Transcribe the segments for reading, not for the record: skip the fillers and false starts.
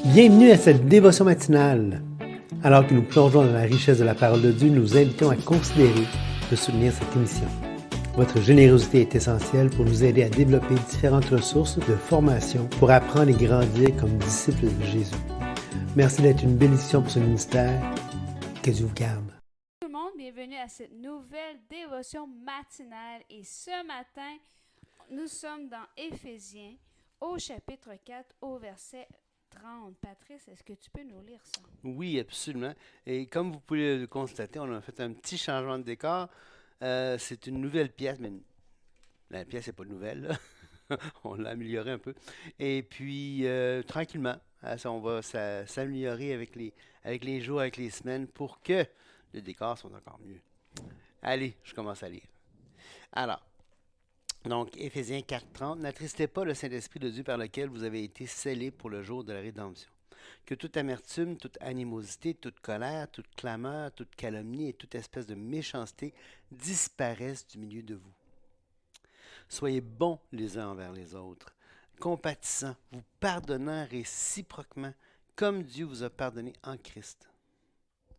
Bienvenue à cette dévotion matinale. Alors que nous plongeons dans la richesse de la parole de Dieu, nous vous invitons à considérer de soutenir cette émission. Votre générosité est essentielle pour nous aider à développer différentes ressources de formation pour apprendre et grandir comme disciples de Jésus. Merci d'être une bénédiction pour ce ministère. Que Dieu vous garde. Tout le monde, bienvenue à cette nouvelle dévotion matinale. Et ce matin, nous sommes dans Éphésiens, au chapitre 4, au verset 30. Patrice, est-ce que tu peux nous lire ça? Oui, absolument. Et comme vous pouvez le constater, on a fait un petit changement de décor. C'est une nouvelle pièce, mais la pièce n'est pas nouvelle, là. On l'a améliorée un peu. Et puis, tranquillement, on va s'améliorer avec les jours, avec les semaines, pour que le décor soit encore mieux. Allez, je commence à lire. Alors, donc, Éphésiens 4:30, n'attristez pas le Saint-Esprit de Dieu par lequel vous avez été scellés pour le jour de la rédemption. Que toute amertume, toute animosité, toute colère, toute clameur, toute calomnie et toute espèce de méchanceté disparaissent du milieu de vous. Soyez bons les uns envers les autres, compatissants, vous pardonnant réciproquement, comme Dieu vous a pardonné en Christ.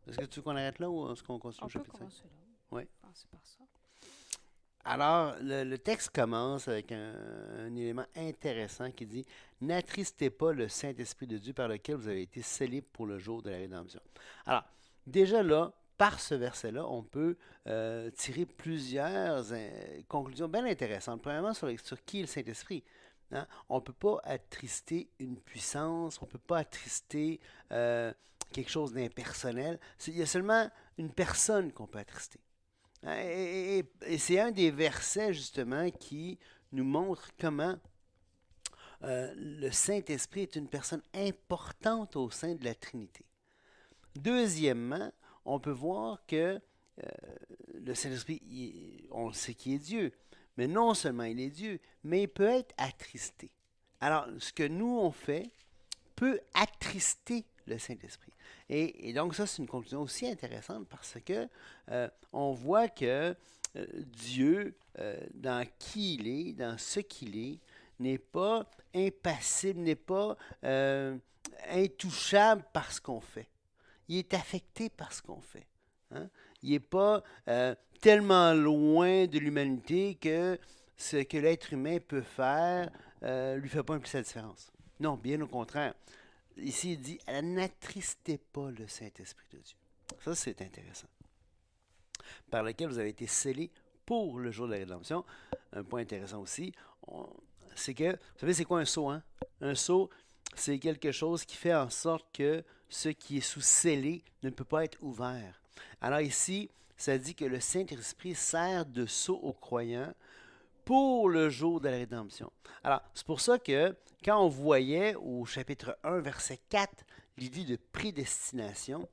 Est-ce que tu veux qu'on arrête là ou est-ce qu'on continue On au peut chapitre 5? commencer là. Oui. Commencer par ça. Alors, le texte commence avec un élément intéressant qui dit « N'attristez pas le Saint-Esprit de Dieu par lequel vous avez été scellés pour le jour de la rédemption. » Alors, déjà là, par ce verset-là, on peut tirer plusieurs conclusions bien intéressantes. Premièrement, sur qui est le Saint-Esprit. Hein? On ne peut pas attrister une puissance, on ne peut pas attrister quelque chose d'impersonnel. Il y a seulement une personne qu'on peut attrister. Et c'est un des versets, justement, qui nous montre comment le Saint-Esprit est une personne importante au sein de la Trinité. Deuxièmement, on peut voir que le Saint-Esprit, on sait qu'il est Dieu, mais non seulement il est Dieu, mais il peut être attristé. Alors, ce que nous, on fait peut attrister le Saint-Esprit. Et donc ça, c'est une conclusion aussi intéressante parce que on voit que Dieu, dans qui il est, dans ce qu'il est, n'est pas impassible, n'est pas intouchable par ce qu'on fait. Il est affecté par ce qu'on fait. Hein? Il n'est pas tellement loin de l'humanité que ce que l'être humain peut faire ne lui fait pas plus la différence. Non, bien au contraire. Ici, il dit, n'attristez pas le Saint-Esprit de Dieu. Ça, c'est intéressant. Par lequel vous avez été scellés pour le jour de la rédemption. Un point intéressant aussi, c'est que, vous savez, c'est quoi un sceau, hein? Un sceau, c'est quelque chose qui fait en sorte que ce qui est sous scellé ne peut pas être ouvert. Alors ici, ça dit que le Saint-Esprit sert de sceau aux croyants pour le jour de la rédemption. Alors, c'est pour ça que quand on voyait au chapitre 1, verset 4, l'idée de prédestination,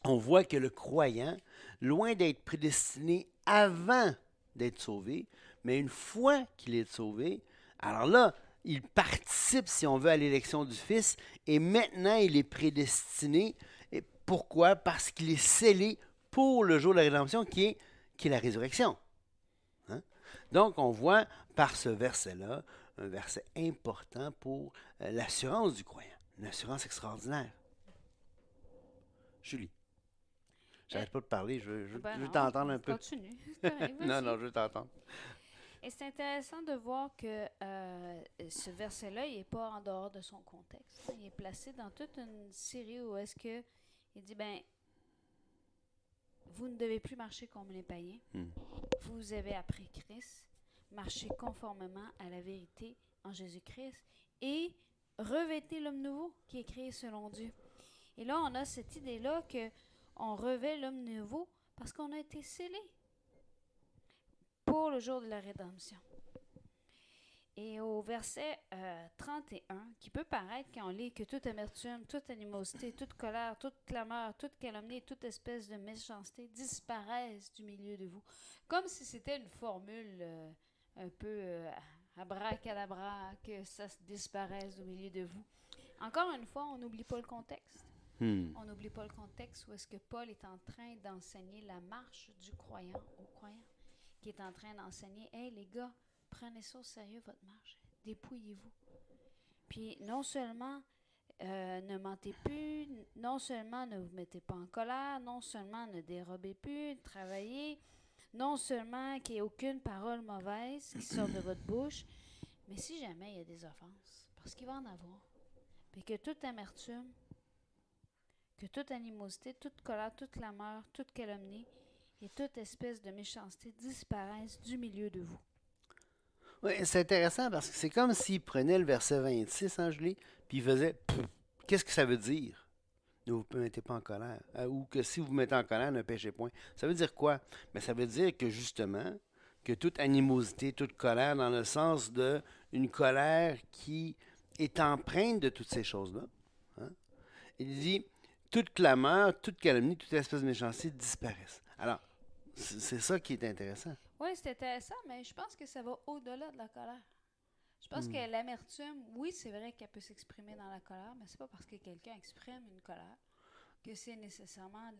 on voit que le croyant, loin d'être prédestiné avant d'être sauvé, mais une fois qu'il est sauvé, alors là, il participe, si on veut, à l'élection du Fils, et maintenant il est prédestiné. Et pourquoi? Parce qu'il est scellé pour le jour de la rédemption qui est la résurrection. Donc, on voit par ce verset-là, un verset important pour l'assurance du croyant, une assurance extraordinaire. Julie, j'arrête pas de parler, je veux t'entendre un peu. Continue. Correct, Non, je veux t'entendre. Et c'est intéressant de voir que ce verset-là, il n'est pas en dehors de son contexte. Il est placé dans toute une série où est-ce que il dit, ben, vous ne devez plus marcher comme les païens. Vous avez appris Christ, marchez conformément à la vérité en Jésus-Christ et revêtez l'homme nouveau qui est créé selon Dieu. Et là, on a cette idée-là qu'on revêt l'homme nouveau parce qu'on a été scellé pour le jour de la rédemption. Et au verset 31, qui peut paraître quand on lit que toute amertume, toute animosité, toute colère, toute clameur, toute calomnie, toute espèce de méchanceté disparaissent du milieu de vous. Comme si c'était une formule un peu abracadabra, que ça disparaisse du milieu de vous. Encore une fois, on n'oublie pas le contexte. On n'oublie pas le contexte où est-ce que Paul est en train d'enseigner la marche du croyant au croyant, qui est en train d'enseigner, « Hey les gars, prenez ça au sérieux, votre marche. Dépouillez-vous. » Puis non seulement mentez plus, non seulement ne vous mettez pas en colère, non seulement ne dérobez plus, travaillez, non seulement qu'il n'y ait aucune parole mauvaise qui sort de votre bouche, mais si jamais il y a des offenses, parce qu'il va en avoir, puis que toute amertume, que toute animosité, toute colère, toute clameur, toute calomnie et toute espèce de méchanceté disparaissent du milieu de vous. Oui, c'est intéressant parce que c'est comme s'il prenait le verset 26, hein, Julie, puis il faisait Pff, qu'est-ce que ça veut dire? Ne vous mettez pas en colère. Ou que si vous vous mettez en colère, ne péchez point. Ça veut dire quoi? Mais ça veut dire que justement, que toute animosité, toute colère, dans le sens de une colère qui est empreinte de toutes ces choses-là. Hein? Il dit toute clameur, toute calomnie, toute espèce de méchanceté disparaissent. Alors, c'est ça qui est intéressant. Oui, c'est intéressant, mais je pense que ça va au-delà de la colère. Je pense Hmm. que l'amertume, oui, c'est vrai qu'elle peut s'exprimer dans la colère, mais c'est pas parce que quelqu'un exprime une colère que c'est nécessairement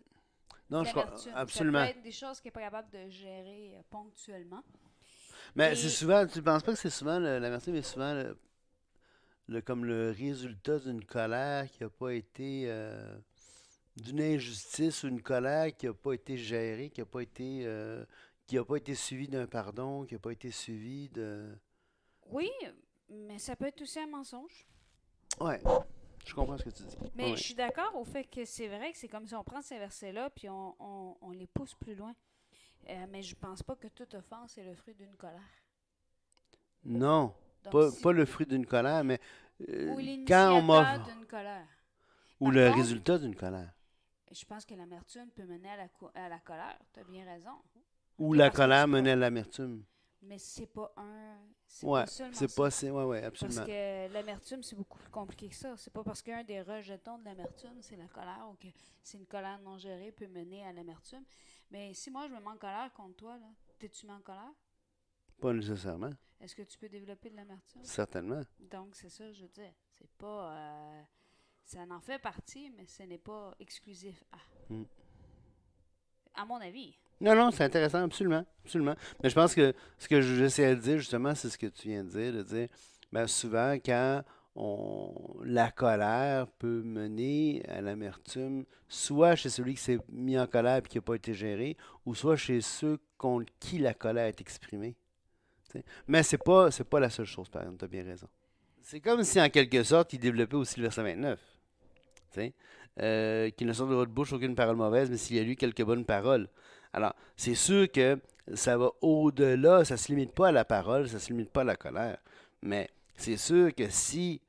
Non, de l'amertume. Ça absolument. peut être des choses qu'il n'est pas capable de gérer ponctuellement. Mais c'est Et souvent, tu ne penses pas que c'est souvent l'amertume est souvent comme le résultat d'une colère qui n'a pas été d'une injustice ou une colère qui n'a pas été gérée, qui a pas été suivie d'un pardon, qui n'a pas été suivie de. oui, mais ça peut être aussi un mensonge. Ouais, je comprends ce que tu dis. Mais Ouais. je suis d'accord au fait que c'est vrai que c'est comme si on prend ces versets-là puis on les pousse plus loin. Mais je pense pas que toute offense est le fruit d'une colère. Non, Donc, pas le fruit d'une colère, mais ou quand on l'initiateur m'a. d'une colère. Ou Par le contre, résultat d'une colère. je pense que l'amertume peut mener à la colère. Tu as bien raison. Ou Ok, la parce que colère c'est pas- menait à l'amertume. Mais c'est pas Ouais, pas seulement c'est ça. pas. Ouais, ouais, Parce absolument. que l'amertume, c'est beaucoup plus compliqué que ça. C'est pas parce qu'un des rejetons de l'amertume, c'est la colère, ou que c'est une colère non gérée peut mener à l'amertume. Mais si moi, je me mets en colère contre toi, là, t'es-tu mis en colère? Pas nécessairement. Est-ce que tu peux développer de l'amertume? Certainement. Donc, c'est ça, je veux dire. C'est pas... ça en fait partie, mais ce n'est pas exclusif Mm. à mon avis. Non, non, c'est intéressant, absolument, absolument. Mais je pense que ce que j'essaie de dire, justement, c'est ce que tu viens de dire, ben, souvent, quand la colère peut mener à l'amertume, soit chez celui qui s'est mis en colère et qui n'a pas été géré, ou soit chez ceux contre qui la colère est exprimée. T'sais. Mais c'est pas la seule chose, par exemple, tu as bien raison. C'est comme si, en quelque sorte, il développait aussi le verset 29. Qu'il ne sort de votre bouche aucune parole mauvaise, mais s'il y a lu quelques bonnes paroles. Alors, c'est sûr que ça va au-delà, ça ne se limite pas à la parole, ça ne se limite pas à la colère. Mais c'est sûr que si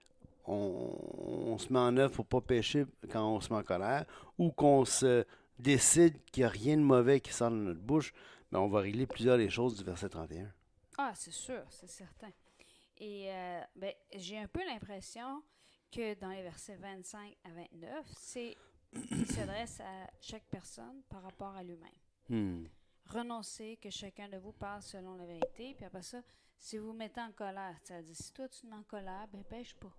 on se met en œuvre pour ne pas pécher quand on se met en colère, ou qu'on se décide qu'il n'y a rien de mauvais qui sort de notre bouche, ben on va régler plusieurs des choses du verset 31. Ah, c'est sûr, c'est certain. Et ben, j'ai un peu l'impression que dans les versets 25 à 29, il s'adresse à chaque personne par rapport à lui-même. Hmm. Renoncez, que chacun de vous parle selon la vérité. Puis après ça, si vous vous mettez en colère, c'est-à-dire si toi tu te mets en colère, ben pêche pas.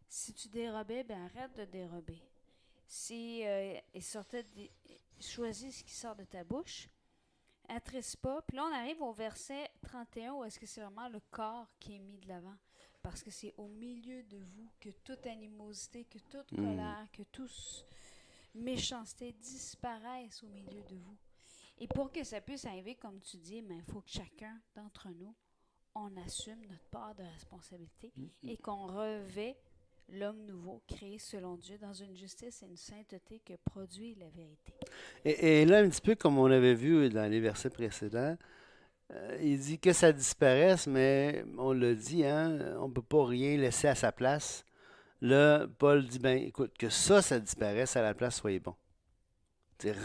Si tu dérobais, ben arrête de dérober. Si choisis ce qui sort de ta bouche, attriste pas. Puis là, on arrive au verset 31 où est-ce que c'est vraiment le corps qui est mis de l'avant. Parce que c'est au milieu de vous que toute animosité, que toute colère, que toute méchanceté disparaissent au milieu de vous. Et pour que ça puisse arriver, comme tu dis, il faut que chacun d'entre nous, on assume notre part de responsabilité et qu'on revêt l'homme nouveau créé selon Dieu dans une justice et une sainteté que produit la vérité. Et là, un petit peu comme on avait vu dans les versets précédents, il dit que ça disparaisse, mais on l'a dit, hein, on ne peut pas rien laisser à sa place. Là, Paul dit, ben écoute, que ça disparaisse, à la place, soyez bon.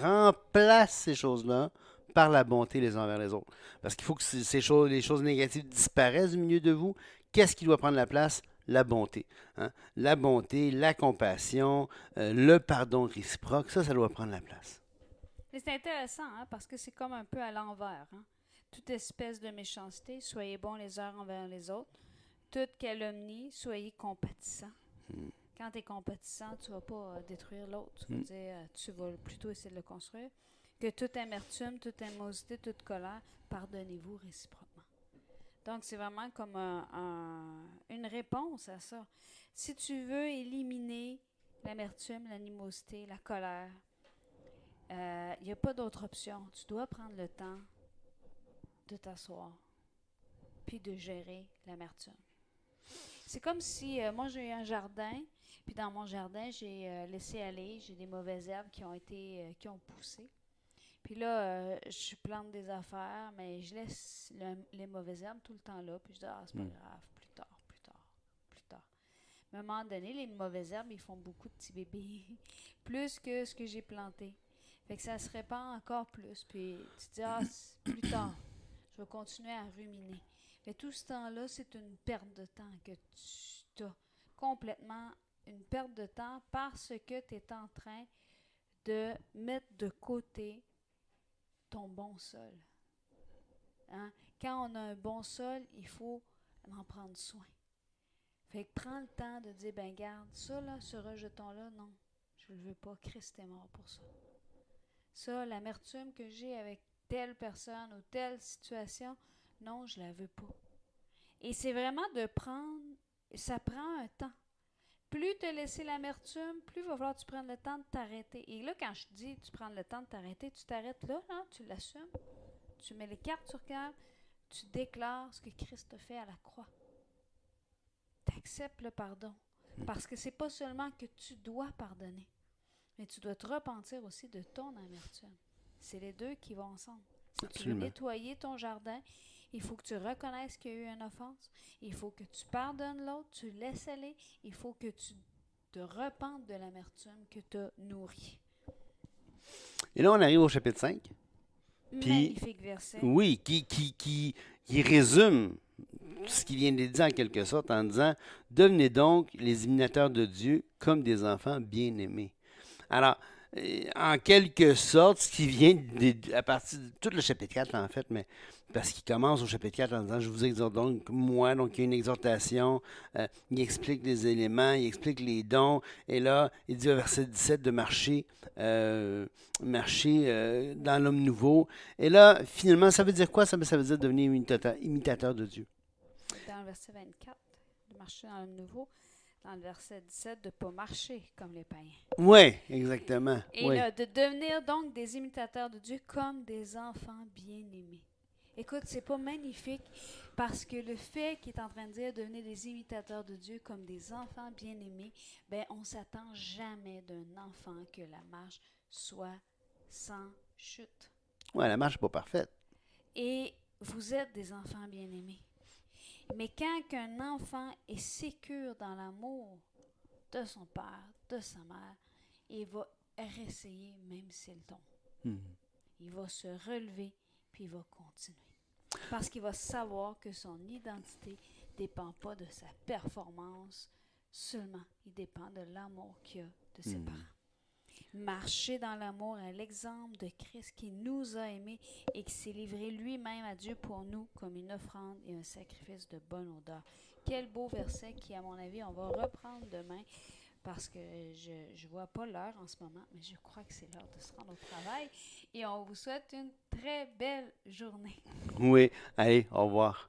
Remplace ces choses-là par la bonté les uns envers les autres. Parce qu'il faut que les choses négatives disparaissent du milieu de vous. Qu'est-ce qui doit prendre la place? La bonté. Hein? La bonté, la compassion, le pardon réciproque, ça doit prendre la place. Et c'est intéressant, hein, parce que c'est comme un peu à l'envers. Hein? Toute espèce de méchanceté, soyez bons les uns envers les autres. Toute calomnie, soyez compatissants. Quand tu es compatissant, tu ne vas pas détruire l'autre. Tu vas dire, tu vas plutôt essayer de le construire. Que toute amertume, toute animosité, toute colère, pardonnez-vous réciproquement. Donc, c'est vraiment comme une réponse à ça. Si tu veux éliminer l'amertume, l'animosité, la colère. Il n'y a pas d'autre option. Tu dois prendre le temps de t'asseoir puis de gérer l'amertume. C'est comme si moi j'ai eu un jardin, puis dans mon jardin j'ai laissé aller, j'ai des mauvaises herbes qui ont poussé. Puis là, je plante des affaires, mais je laisse les mauvaises herbes tout le temps là, puis je dis c'est pas grave, plus tard, plus tard, plus tard. Mais à un moment donné, les mauvaises herbes, ils font beaucoup de petits bébés, plus que ce que j'ai planté. Fait que ça se répand encore plus, puis tu te dis plus tard, je vais continuer à ruminer. Mais tout ce temps-là, c'est une perte de temps que tu as. Complètement une perte de temps parce que tu es en train de mettre de côté ton bon sol. Hein? Quand on a un bon sol, il faut en prendre soin. Fait que prends le temps de dire, ben garde, ça là, ce rejeton-là, non, je ne le veux pas, Christ est mort pour ça. Ça, l'amertume que j'ai avec telle personne ou telle situation, non, je la veux pas. Et c'est vraiment de prendre, ça prend un temps. Plus tu laisses l'amertume, plus il va falloir que tu prennes le temps de t'arrêter. Et là, quand je dis tu prends le temps de t'arrêter, tu t'arrêtes là, tu l'assumes, tu mets les cartes sur table, tu déclares ce que Christ a fait à la croix. Tu acceptes le pardon. Parce que c'est pas seulement que tu dois pardonner, mais tu dois te repentir aussi de ton amertume. C'est les deux qui vont ensemble. Si tu veux nettoyer ton jardin, il faut que tu reconnaisses qu'il y a eu une offense. Il faut que tu pardonnes l'autre, tu laisses aller. Il faut que tu te repentes de l'amertume que tu as nourrie. Et là, on arrive au chapitre 5. Magnifique verset. Oui, qui résume ce qu'il vient de dire en quelque sorte en disant « Devenez donc les imitateurs de Dieu comme des enfants bien-aimés. » Alors, en quelque sorte, ce qui vient à partir de tout le chapitre 4, en fait, mais parce qu'il commence au chapitre 4 en disant « Je vous exhorte donc, moi », donc il y a une exhortation, il explique les éléments, il explique les dons, et là, il dit au verset 17 de marcher dans l'homme nouveau. Et là, finalement, ça veut dire quoi? Ça veut dire devenir imitateur de Dieu. Dans le verset 24, de marcher dans l'homme nouveau. Dans le verset 17, de ne pas marcher comme les païens. Oui, exactement. Et là, de devenir donc des imitateurs de Dieu comme des enfants bien-aimés. Écoute, c'est pas magnifique parce que le fait qu'il est en train de dire devenir des imitateurs de Dieu comme des enfants bien-aimés, ben on ne s'attend jamais d'un enfant que la marche soit sans chute. Oui, la marche n'est pas parfaite. Et vous êtes des enfants bien-aimés. Mais quand un enfant est sécure dans l'amour de son père, de sa mère, il va réessayer même s'il tombe. Il va se relever puis il va continuer. Parce qu'il va savoir que son identité ne dépend pas de sa performance seulement. Il dépend de l'amour qu'il a de ses parents. Marcher dans l'amour à l'exemple de Christ qui nous a aimés et qui s'est livré lui-même à Dieu pour nous comme une offrande et un sacrifice de bonne odeur. Quel beau verset qui, à mon avis, on va reprendre demain parce que je ne vois pas l'heure en ce moment, mais je crois que c'est l'heure de se rendre au travail et on vous souhaite une très belle journée. Oui, allez, au revoir.